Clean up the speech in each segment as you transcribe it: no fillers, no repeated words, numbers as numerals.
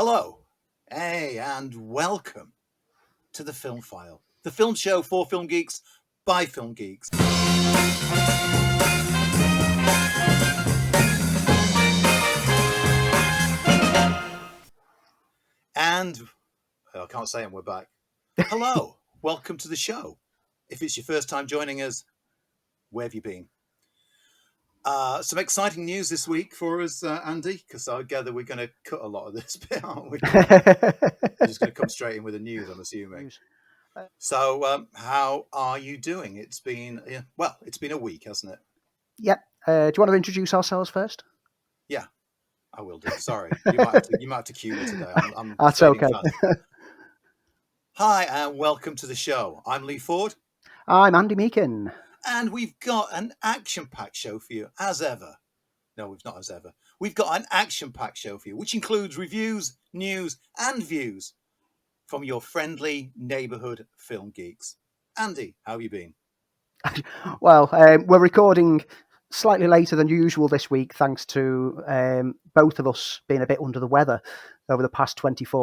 Hello, hey, and welcome to the FilmFile, the film show for film geeks by film geeks. And I can't say we're back. Hello, welcome to the show. If it's your first time joining us, where have you been? Some exciting news this week for us, Andy, because I gather we're going to cut a lot of this bit, aren't we? We're just going to come straight in with the news, I'm assuming. So, how are you doing? It's been a week, hasn't it? Yep. Do you want to introduce ourselves first? Yeah, I will do. Sorry, you might have to cue me today. I'm That's okay. Hi, and welcome to the show. I'm Lee Ford. I'm Andy Meakin. And we've got an action-packed show for you, as ever. No, we've not as ever. We've got an action-packed show for you, which includes reviews, news, and views from your friendly neighbourhood film geeks. Andy, how have you been? Well, we're recording slightly later than usual this week, thanks to both of us being a bit under the weather over the past 48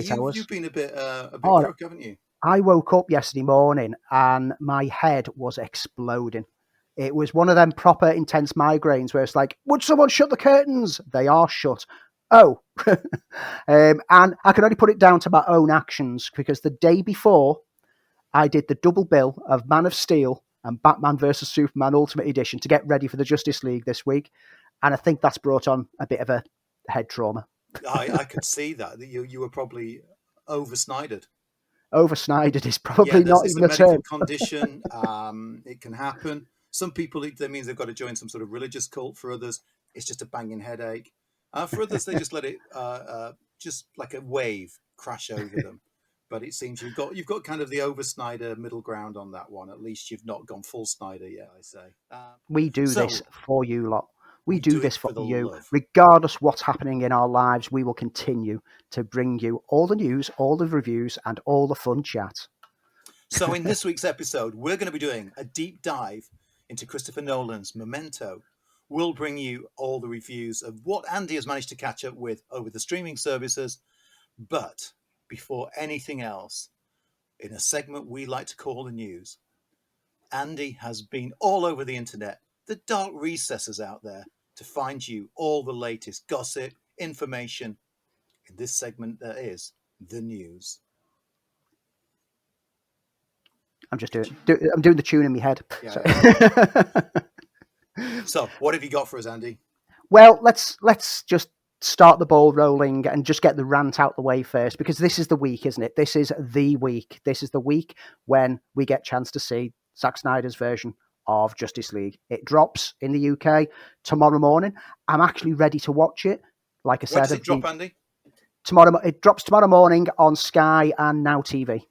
hours. You've been a bit crook, haven't you? I woke up yesterday morning and my head was exploding. It was one of them proper intense migraines where it's like, would someone shut the curtains? They are shut. Oh. And I can only put it down to my own actions, because the day before I did the double bill of Man of Steel and Batman vs. Superman Ultimate Edition to get ready for the Justice League this week. And I think that's brought on a bit of a head trauma. I could see that you were probably over-snidered. Over-snidered is probably not even a term. Condition. It can happen. Some people, that means they've got to join some sort of religious cult. For others, it's just a banging headache. For others, they just let it, just like a wave, crash over them. But it seems you've got kind of the over-Snyder middle ground on that one. At least you've not gone full Snyder yet, I say. We do this for you lot. We do this for you. Love. Regardless what's happening in our lives, we will continue to bring you all the news, all the reviews, and all the fun chat. So in this week's episode, we're going to be doing a deep dive into Christopher Nolan's Memento. We'll bring you all the reviews of what Andy has managed to catch up with over the streaming services. But before anything else, in a segment we like to call the news, Andy has been all over the internet, the dark recesses out there, to find you all the latest gossip, information. In this segment, there is the news. I'm just I'm doing the tune in my head. Yeah. So, what have you got for us, Andy? Well, let's just start the ball rolling and just get the rant out the way first, because this is the week, isn't it? This is the week. This is the week when we get a chance to see Zack Snyder's version of Justice League. It drops in the UK tomorrow morning. I'm actually ready to watch it. Like I said, when does it drop, Andy? It drops tomorrow morning on Sky and Now TV.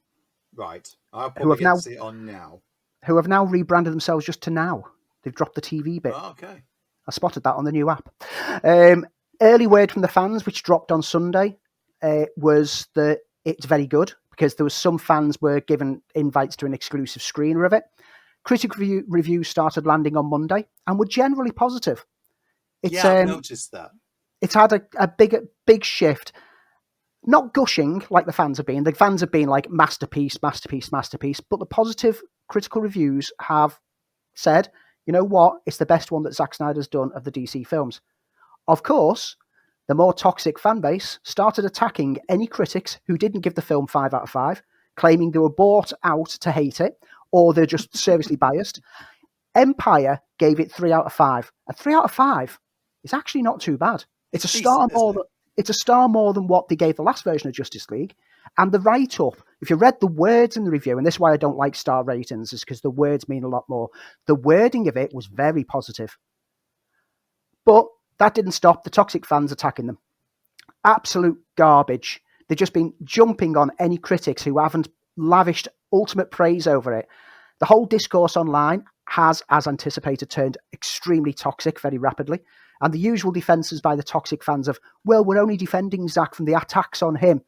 Right. I'll probably get to see it on Now. Who have now rebranded themselves just to Now. They've dropped the TV bit. Oh, okay. I spotted that on the new app. Early word from the fans, which dropped on Sunday, was that it's very good, because there was some fans were given invites to an exclusive screener of it. Critic reviews started landing on Monday and were generally positive. I've noticed that. It's had a big shift. Not gushing like the fans have been. The fans have been like masterpiece. But the positive critical reviews have said, you know what? It's the best one that Zack Snyder's done of the DC films. Of course, the more toxic fan base started attacking any critics who didn't give the film 5 out of 5, claiming they were bought out to hate it, or they're just seriously biased. Empire gave it 3 out of 5. A 3 out of 5 is actually not too bad. It's a star more. It's a star more than what they gave the last version of Justice League. And the write-up, if you read the words in the review, and this is why I don't like star ratings, is because the words mean a lot more. The wording of it was very positive. But that didn't stop the toxic fans attacking them. Absolute garbage. They've just been jumping on any critics who haven't lavished ultimate praise over it. The whole discourse online has, as anticipated, turned extremely toxic very rapidly. And the usual defences by the toxic fans of, well, we're only defending Zack from the attacks on him.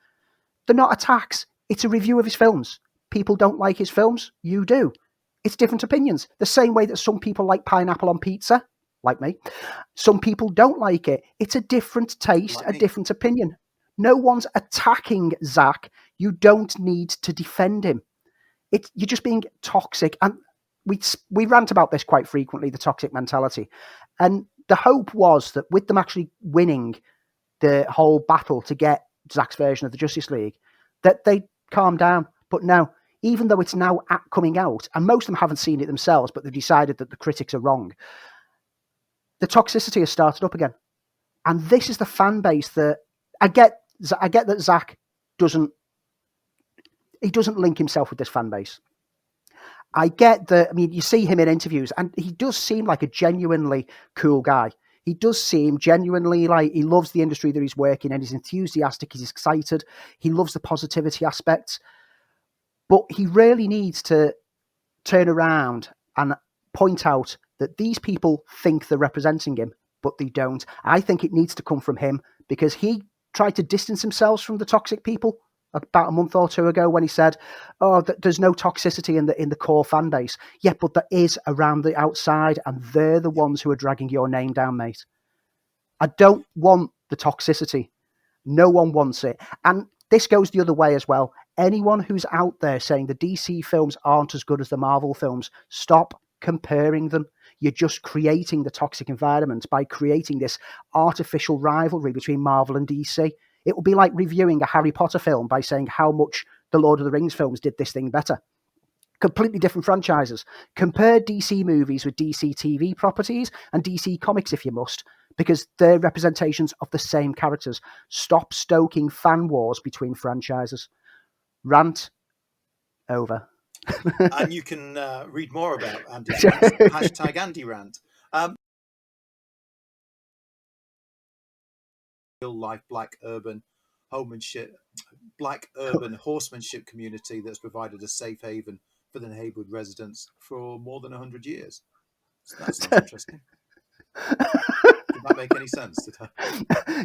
They're not attacks. It's a review of his films. People don't like his films. You do. It's different opinions. The same way that some people like pineapple on pizza, like me. Some people don't like it. It's a different taste, a different opinion. No one's attacking Zach. You don't need to defend him. You're just being toxic. And we rant about this quite frequently, the toxic mentality. And the hope was that with them actually winning the whole battle to get Zach's version of the Justice League, that they'd calm down. But no, even though it's now coming out, and most of them haven't seen it themselves, but they've decided that the critics are wrong, the toxicity has started up again. And this is the fan base that I get that Zach doesn't link himself with this fan base. I get that. I mean, you see him in interviews, and he does seem like a genuinely cool guy. He does seem genuinely like he loves the industry that he's working in. He's enthusiastic. He's excited. He loves the positivity aspects. But he really needs to turn around and point out that these people think they're representing him, but they don't. I think it needs to come from him, because he tried to distance himself from the toxic people about a month or two ago when he said, "Oh, there's no toxicity in the core fan base." Yeah, but there is around the outside, and they're the ones who are dragging your name down, mate. I don't want the toxicity. No one wants it. And this goes the other way as well. Anyone who's out there saying the DC films aren't as good as the Marvel films, stop comparing them. You're just creating the toxic environment by creating this artificial rivalry between Marvel and DC. It would be like reviewing a Harry Potter film by saying how much the Lord of the Rings films did this thing better. Completely different franchises. Compare DC movies with DC TV properties and DC comics if you must, because they're representations of the same characters. Stop stoking fan wars between franchises. Rant over. And you can read more about Andy's rant. Hashtag Andy Rant. Real life black urban horsemanship community that's provided a safe haven for the neighborhood residents for more than 100 years. So that sounds interesting. Did that make any sense?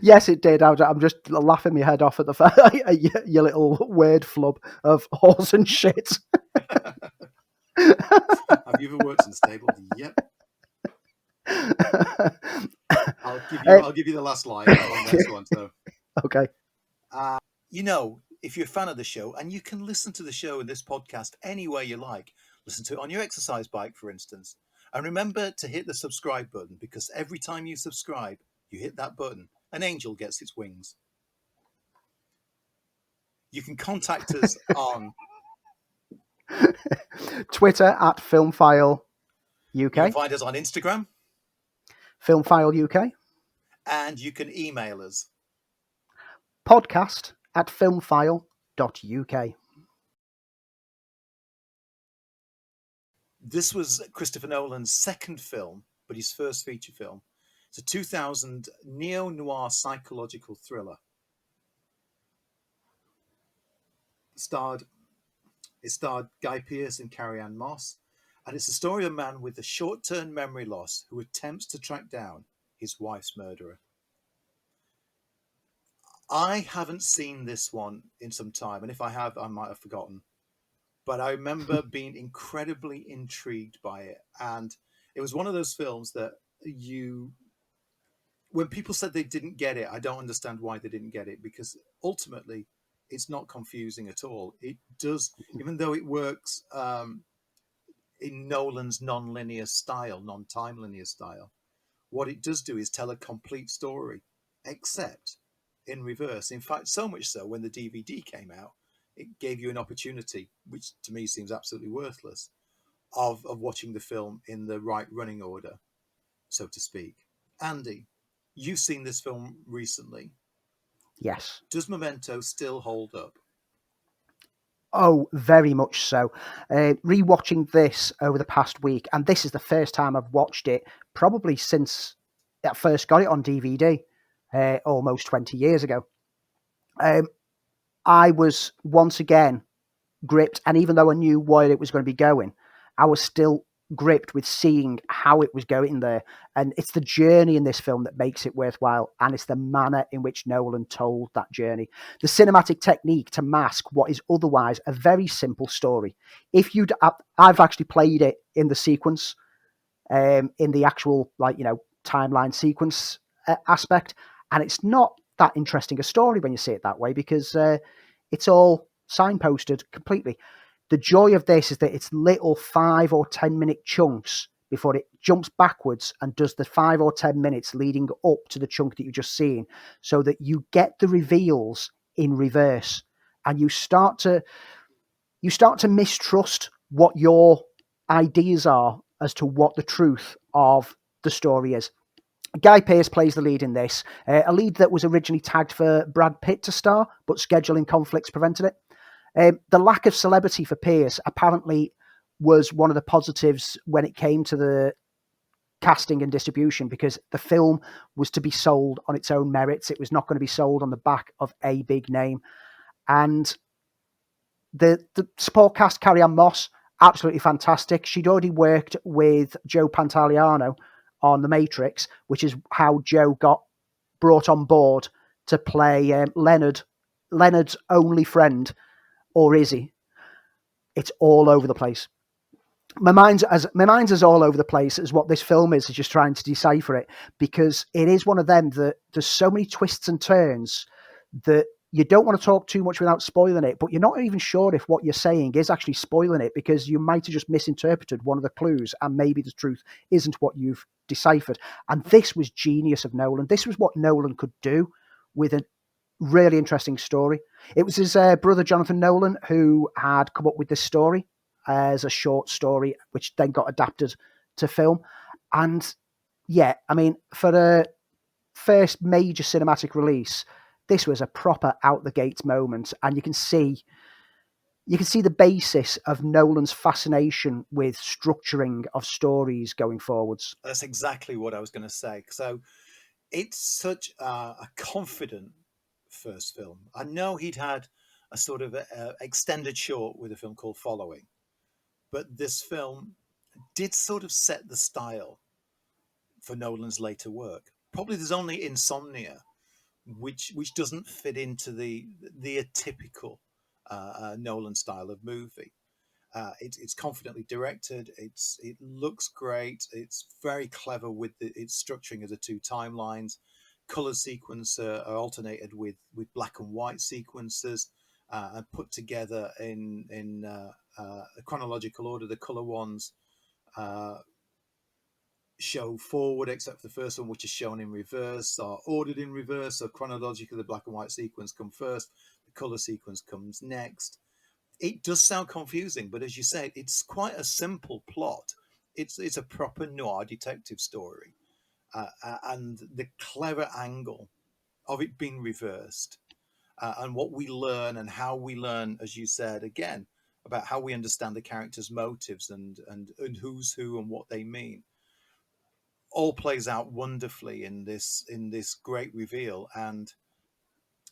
Yes, it did. I'm just laughing my head off at the fact your little word flub of horse and shit. Have you ever worked in the stable? Yep. I'll give you the last line on the next one. So. Okay. If you're a fan of the show, and you can listen to the show in this podcast anywhere you like, listen to it on your exercise bike, for instance. And remember to hit the subscribe button, because every time you subscribe, you hit that button, an angel gets its wings. You can contact us on Twitter at FilmFile UK. You can find us on Instagram. FilmFile UK. And you can email us. Podcast at filmfile.uk. This was Christopher Nolan's second film, but his first feature film. It's a 2000 neo-noir psychological thriller. It starred Guy Pearce and Carrie-Anne Moss, and it's the story of a man with a short-term memory loss who attempts to track down his wife's murderer. I haven't seen this one in some time, and if I have, I might have forgotten. But I remember being incredibly intrigued by it. And it was one of those films that when people said they didn't get it, I don't understand why they didn't get it, because ultimately it's not confusing at all. It does, even though it works in Nolan's non-linear style, non-time linear style, what it does do is tell a complete story, except in reverse. In fact, so much so when the DVD came out, it gave you an opportunity, which to me seems absolutely worthless, of watching the film in the right running order, so to speak. Andy, you've seen this film recently. Yes. Does Memento still hold up? Oh, very much so. Rewatching this over the past week, and this is the first time I've watched it probably since I first got it on DVD, almost 20 years ago. I was once again gripped, and even though I knew where it was going to be going, I was still gripped with seeing how it was going there. And it's the journey in this film that makes it worthwhile, and it's the manner in which Nolan told that journey. The cinematic technique to mask what is otherwise a very simple story. I've actually played it in the sequence, in the actual timeline sequence aspect, and it's not that interesting a story when you see it that way, because it's all signposted completely. The joy of this is that it's little 5 or 10 minute chunks before it jumps backwards and does the 5 or 10 minutes leading up to the chunk that you've just seen, so that you get the reveals in reverse, and you start to mistrust what your ideas are as to what the truth of the story is. Guy Pearce plays the lead in this, a lead that was originally tagged for Brad Pitt to star, but scheduling conflicts prevented it. The lack of celebrity for Pearce apparently was one of the positives when it came to the casting and distribution, because the film was to be sold on its own merits. It was not going to be sold on the back of a big name. And the support cast, Carrie-Anne Moss, absolutely fantastic. She'd already worked with Joe Pantoliano on The Matrix, which is how Joe got brought on board to play Leonard's only friend, or is he? It's all over the place. My mind's as all over the place as what this film is just trying to decipher it, because it is one of them that there's so many twists and turns that you don't want to talk too much without spoiling it, but you're not even sure if what you're saying is actually spoiling it, because you might have just misinterpreted one of the clues and maybe the truth isn't what you've deciphered. And this was genius of Nolan. This was what Nolan could do with a really interesting story. It was his brother Jonathan Nolan who had come up with this story as a short story, which then got adapted to film. And yeah, I mean, for the first major cinematic release, this was a proper out the gates moment, and you can see the basis of Nolan's fascination with structuring of stories going forwards. That's exactly what I was going to say. So it's such a confident first film. I know he'd had a sort of extended short with a film called Following, but this film did sort of set the style for Nolan's later work. Probably there's only Insomnia, which doesn't fit into the atypical Nolan style of movie. It's confidently directed. It looks great. It's very clever with its structuring of the two timelines. Color sequence are alternated with black and white sequences and put together in a chronological order. The color ones show forward, except for the first one, which is shown in reverse, are ordered in reverse. So chronologically, the black and white sequence come first, the color sequence comes next. It does sound confusing, but as you say, it's quite a simple plot. It's a proper noir detective story, and the clever angle of it being reversed, and what we learn and how we learn, as you said again, about how we understand the characters' motives and who's who and what they mean, all plays out wonderfully in this great reveal. And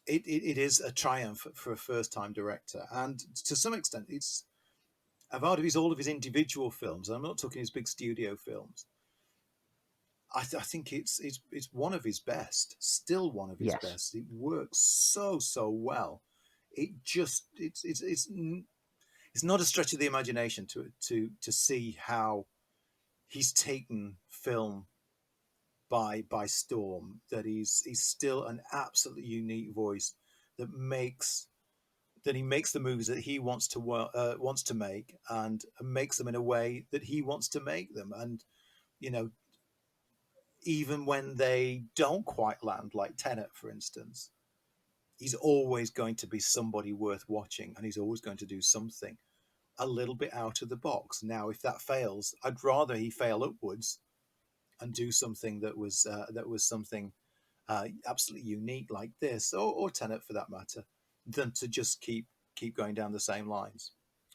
it is a triumph for a first time director, and to some extent it's of all of his individual films. I'm not talking his big studio films. I think it's one of his best, still one of his Yes. best. It works so well. It's not a stretch of the imagination to see how he's taken film by storm, that he's still an absolutely unique voice that he makes the movies that he wants to make, and makes them in a way that he wants to make them. And you know, even when they don't quite land, like Tenet, for instance, he's always going to be somebody worth watching, and he's always going to do something a little bit out of the box. Now, if that fails, I'd rather he fail upwards and do something that was something absolutely unique like this, or Tenet for that matter, than to just keep going down the same lines.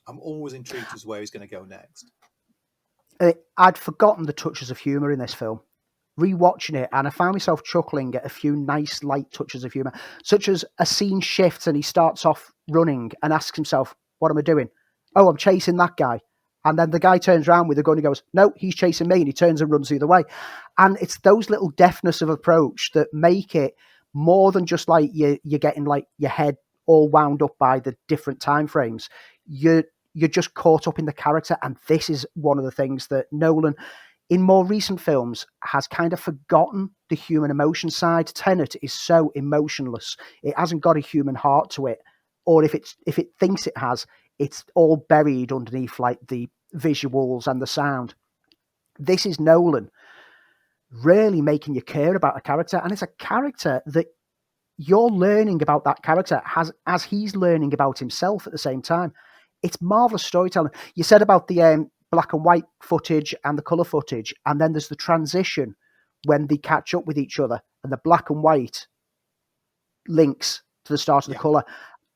I'm always intrigued as to where he's going to go next. I'd forgotten the touches of humour in this film. Rewatching it, and I found myself chuckling at a few nice light touches of humour, such as a scene shifts and he starts off running and asks himself, "What am I doing? Oh, I'm chasing that guy." And then the guy turns around with a gun and goes, "No, he's chasing me," and he turns and runs the other way. And it's those little deftness of approach that make it more than just like you're getting like your head all wound up by the different time frames. You're just caught up in the character, and this is one of the things that Nolan, in more recent films, has kind of forgotten the human emotion side. Tenet is so emotionless; it hasn't got a human heart to it, or if it thinks it has, it's all buried underneath like the visuals and the sound. This is Nolan really making you care about a character, and it's a character that you're learning about that character as he's learning about himself at the same time. It's marvelous storytelling. You said about the black and white footage and the color footage, and then there's the transition when they catch up with each other, and the black and white links to the start of the color.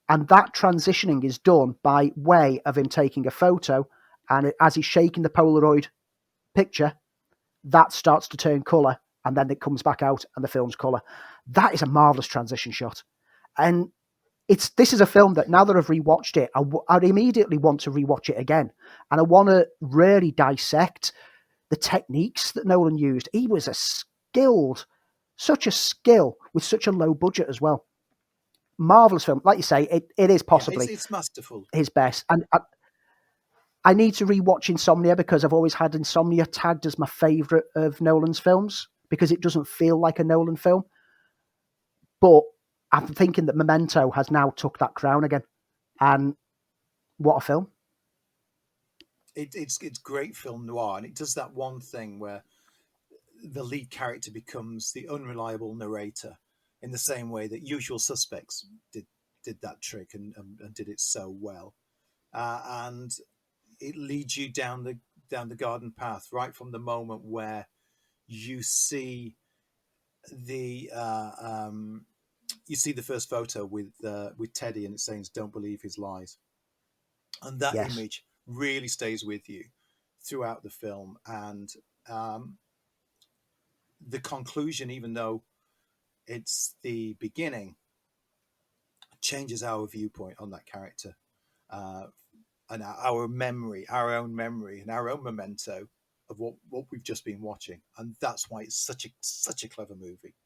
And that transitioning is done by way of him taking a photo, and as he's shaking the Polaroid picture, that starts to turn color, and then it comes back out and the film's color. That is a marvelous transition shot. And this is a film that now that I've rewatched it, I'd immediately want to rewatch it again. And I want to really dissect the techniques that Nolan used. He was such a skill with such a low budget as well. Marvelous film. Like you say, it is possibly it's masterful. his best. And I need to rewatch Insomnia because I've always had Insomnia tagged as my favourite of Nolan's films because it doesn't feel like a Nolan film. But I'm thinking that Memento has now took that crown again. And what a film. It's great film noir, and it does that one thing where the lead character becomes the unreliable narrator in the same way that Usual Suspects did that trick and did it so well. And it leads you down the garden path right from the moment where you see the first photo with Teddy, and it says "Don't believe his lies," and that image really stays with you throughout the film. And the conclusion, even though it's the beginning, changes our viewpoint on that character. And our own memory, and our own memento of what we've just been watching, and that's why it's such a clever movie.